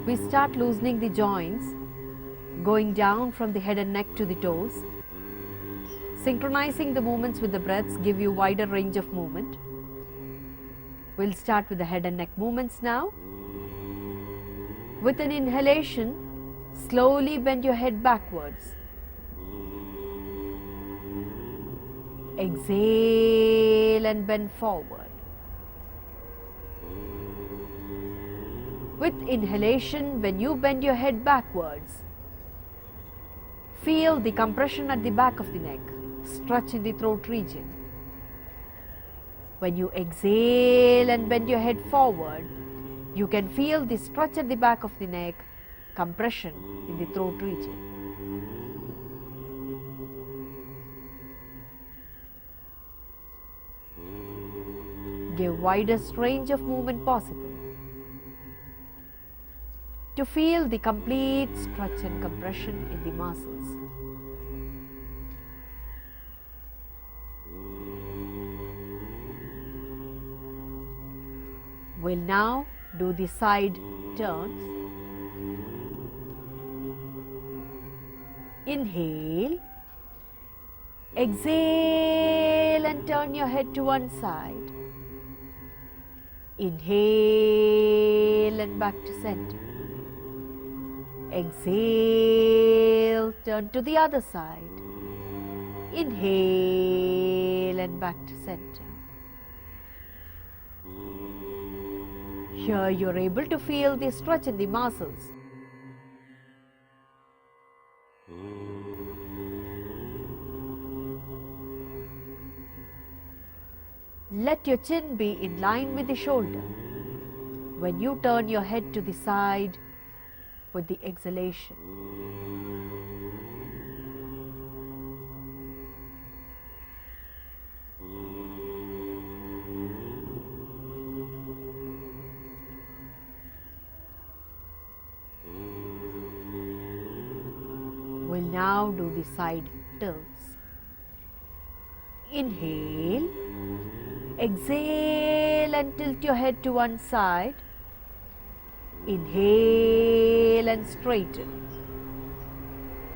We start loosening the joints, going down from the head and neck to the toes. Synchronizing the movements with the breaths give you wider range of movement. We'll start with the head and neck movements now. With an inhalation, slowly bend your head backwards. Exhale and bend forward. With inhalation, when you bend your head backwards, feel the compression at the back of the neck, stretch in the throat region. When you exhale and bend your head forward, you can feel the stretch at the back of the neck, compression in the throat region. Give widest range of movement possible to feel the complete stretch and compression in the muscles. We'll now do the side turns. Inhale, exhale and turn your head to one side. Inhale and back to center. Exhale, turn to the other side. Inhale and back to center. Here you're able to feel the stretch in the muscles. Let your chin be in line with the shoulder when you turn your head to the side with the exhalation. We'll now do the side tilts. Inhale, exhale and tilt your head to one side. Inhale and straighten.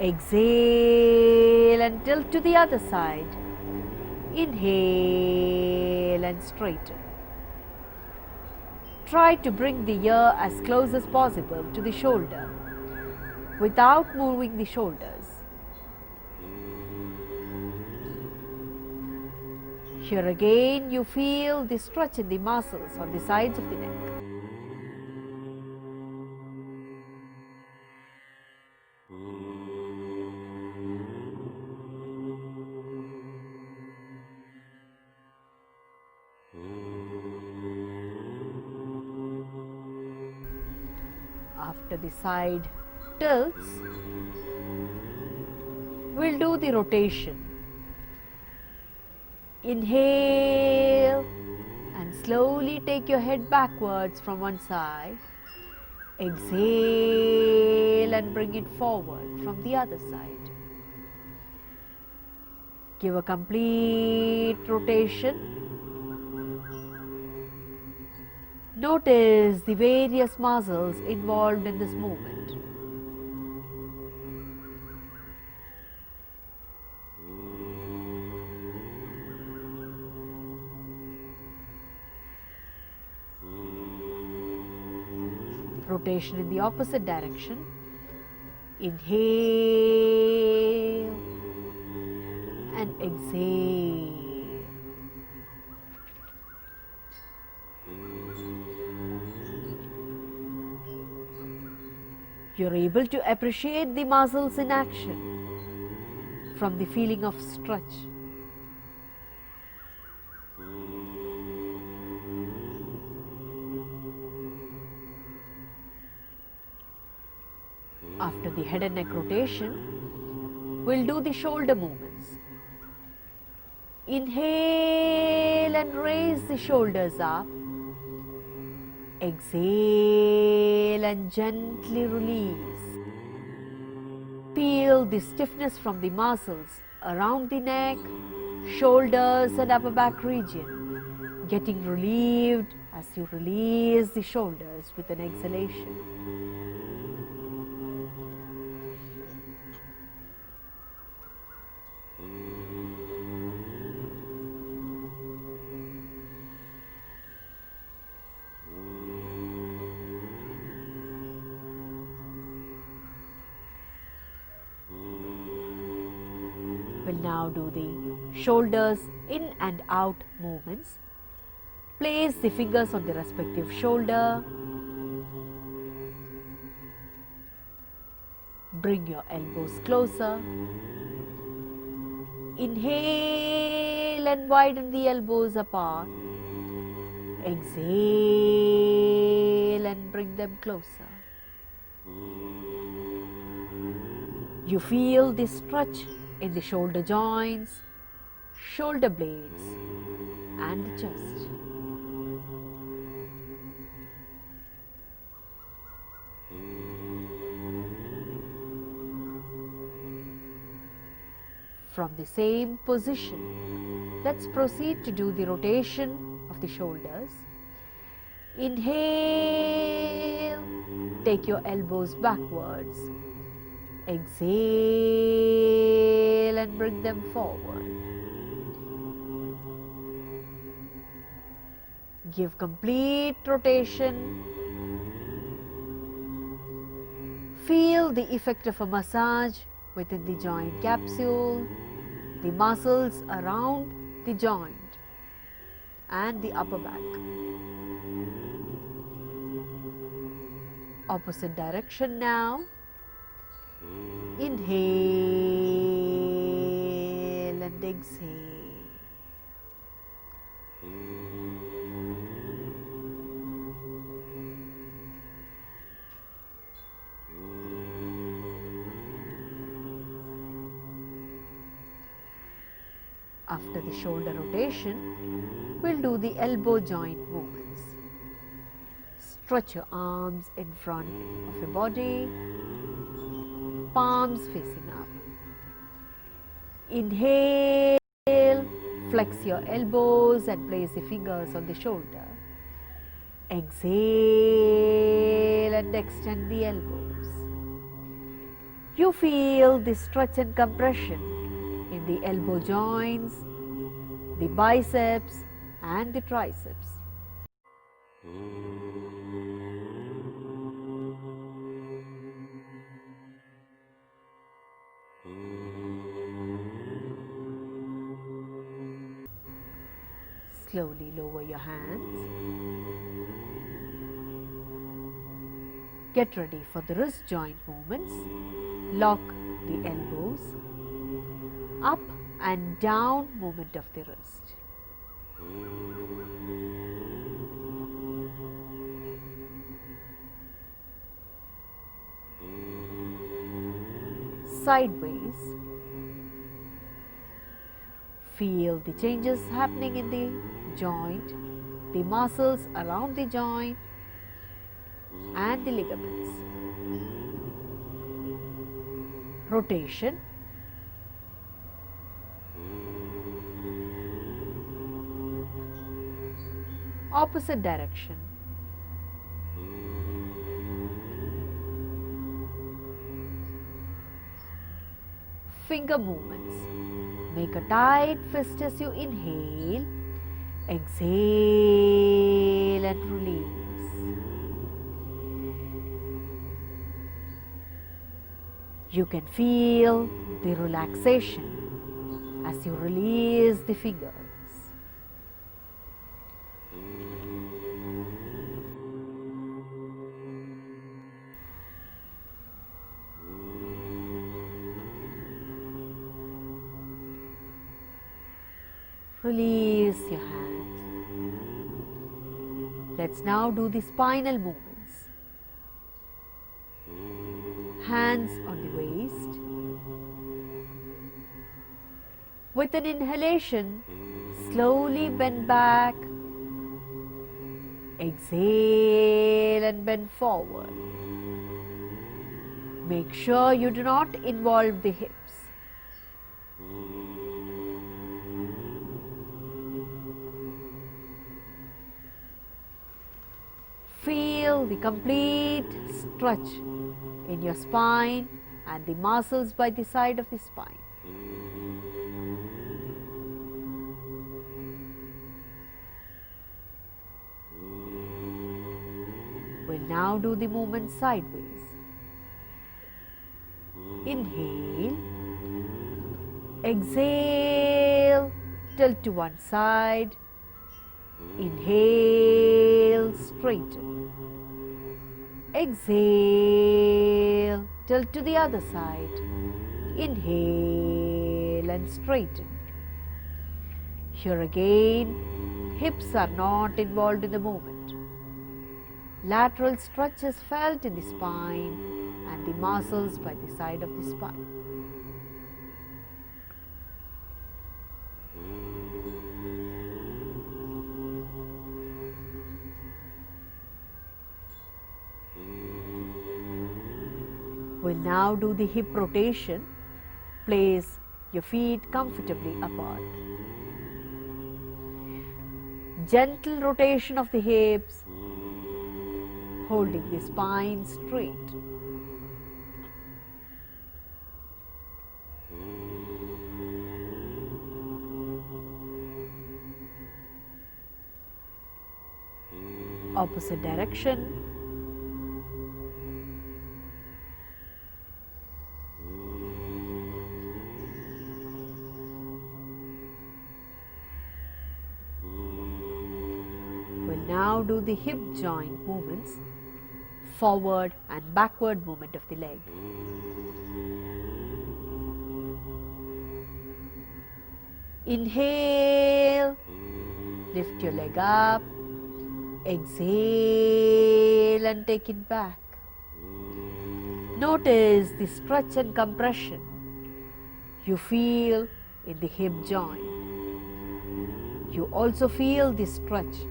Exhale and tilt to the other side. Inhale and straighten. Try to bring the ear as close as possible to the shoulder without moving the shoulders. Here again you feel the stretch in the muscles on the sides of the neck. After the side tilts, we'll do the rotation. Inhale and slowly take your head backwards from one side. Exhale and bring it forward from the other side. Give a complete rotation. Notice the various muscles involved in this movement. Rotation in the opposite direction. Inhale and exhale. You're able to appreciate the muscles in action from the feeling of stretch. After the head and neck rotation, we'll do the shoulder movements. Inhale and raise the shoulders up. Exhale and gently release. Feel the stiffness from the muscles around the neck, shoulders and upper back region, getting relieved as you release the shoulders with an exhalation. We'll now do the shoulders in and out movements. Place the fingers on the respective shoulder. Bring your elbows closer. Inhale and widen the elbows apart. Exhale and bring them closer. You feel the stretch in the shoulder joints, shoulder blades and the chest. From the same position, let's proceed to do the rotation of the shoulders. Inhale, take your elbows backwards. Exhale and bring them forward. Give complete rotation. Feel the effect of a massage within the joint capsule, the muscles around the joint and the upper back. Opposite direction now. Inhale and exhale. After the shoulder rotation, we'll do the elbow joint movements. Stretch your arms in front of your body, palms facing up. Inhale, flex your elbows and place the fingers on the shoulder. Exhale and extend the elbows. You feel the stretch and compression in the elbow joints, the biceps and the triceps. Slowly lower your hands. Get ready for the wrist joint movements. Lock the elbows. Up and down movement of the wrist. Sideways. Feel the changes happening in the joint, the muscles around the joint and the ligaments. Rotation. Opposite direction. Finger movements. Make a tight fist as you inhale. Exhale and release. You can feel the relaxation as you release the fingers. Release your hands. Let's now do the spinal movements. Hands on the waist. With an inhalation, slowly bend back. Exhale and bend forward. Make sure you do not involve the hips. feel the complete stretch in your spine and the muscles by the side of the spine. We'll now do the movement sideways. Inhale, exhale, tilt to one side, inhale, straighten, exhale, tilt to the other side, inhale and straighten. Here again, hips are not involved in the movement. Lateral stretch is felt in the spine and the muscles by the side of the spine. We'll now do the hip rotation. Place your feet comfortably apart. Gentle rotation of the hips, holding the spine straight. Opposite direction. We'll now do the hip joint movements, forward and backward movement of the leg. Inhale, lift your leg up, exhale and take it back. Notice the stretch and compression you feel in the hip joint. You also feel the stretch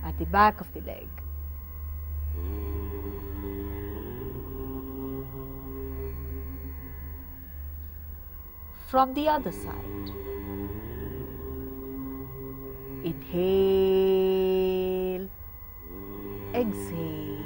at the back of the leg. From the other side. Inhale, exhale.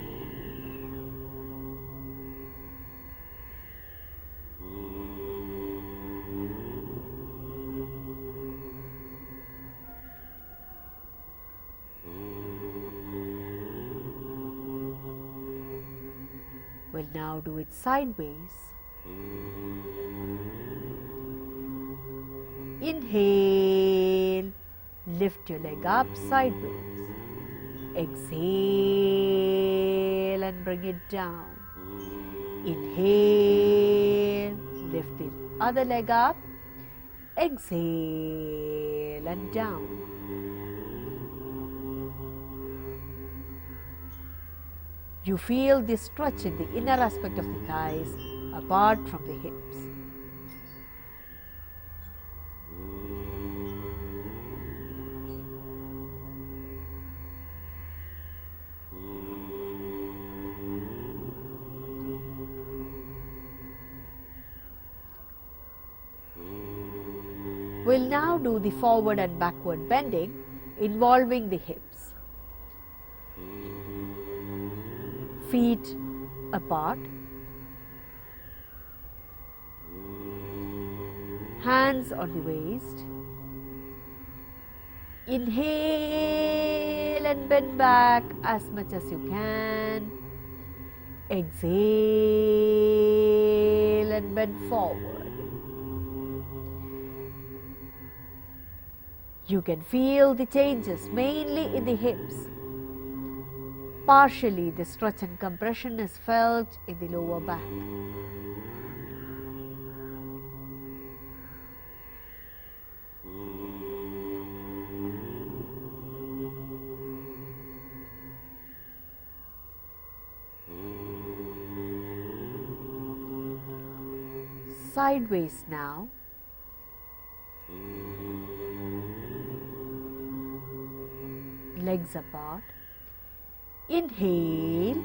We'll now do it sideways. Inhale, lift your leg up sideways. Exhale and bring it down. Inhale, lift the other leg up. Exhale and down. You feel the stretch in the inner aspect of the thighs apart from the hips. We'll now do the forward and backward bending involving the hips. Feet apart. Hands on the waist. Inhale and bend back as much as you can. Exhale and bend forward. You can feel the changes mainly in the hips. Partially, the stretch and compression is felt in the lower back. Sideways now. Legs apart. Inhale,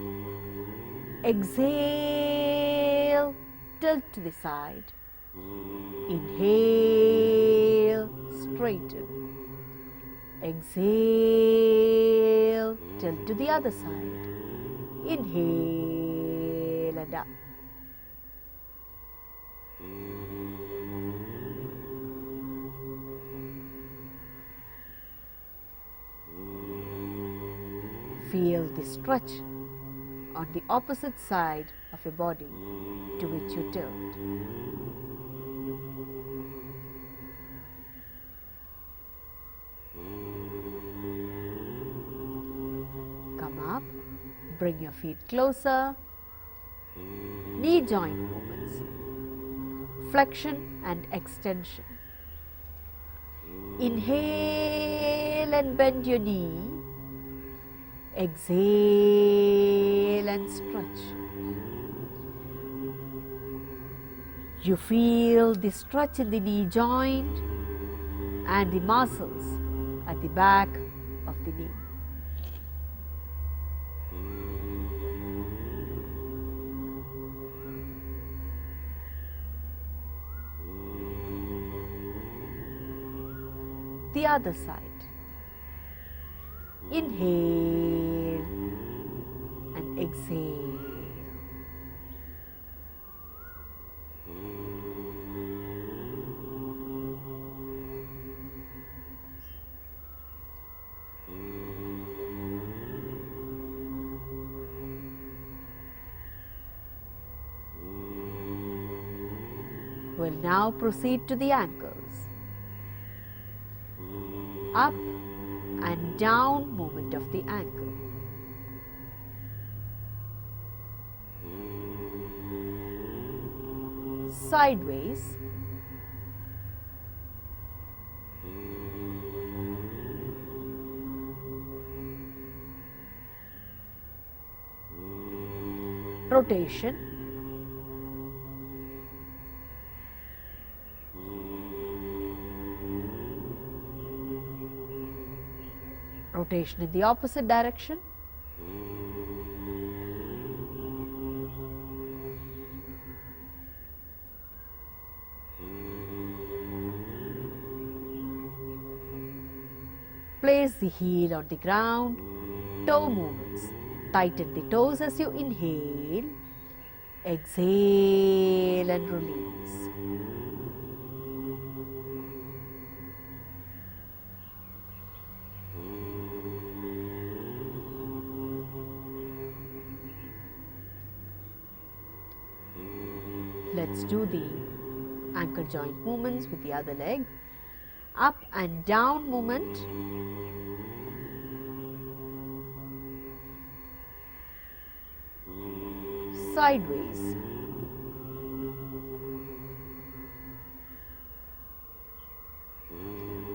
exhale, tilt to the side. Inhale, straighten. Exhale, tilt to the other side. Inhale and up. Feel the stretch on the opposite side of your body to which you tilt. Come up, bring your feet closer, knee joint movements, flexion and extension. Inhale and bend your knee. Exhale and stretch. You feel the stretch in the knee joint and the muscles at the back of the knee. The other side. Inhale and exhale. We'll now proceed to the ankles. Up and down movement of the ankle. Sideways. Rotation. Rotation in the opposite direction. Place the heel on the ground. Toe movements. Tighten the toes as you inhale. Exhale and release. Let's do the ankle joint movements with the other leg. Up and down movement. Sideways.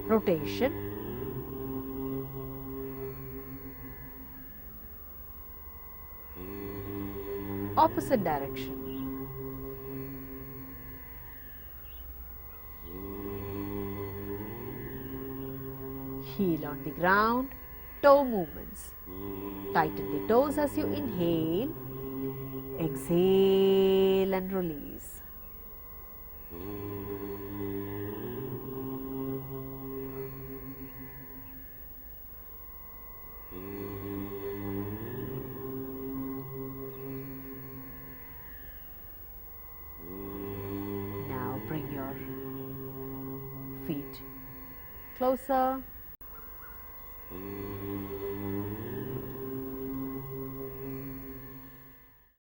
Rotation. Opposite direction. Heel on the ground, toe movements. Tighten the toes as you inhale. Exhale and release. Now bring your feet closer.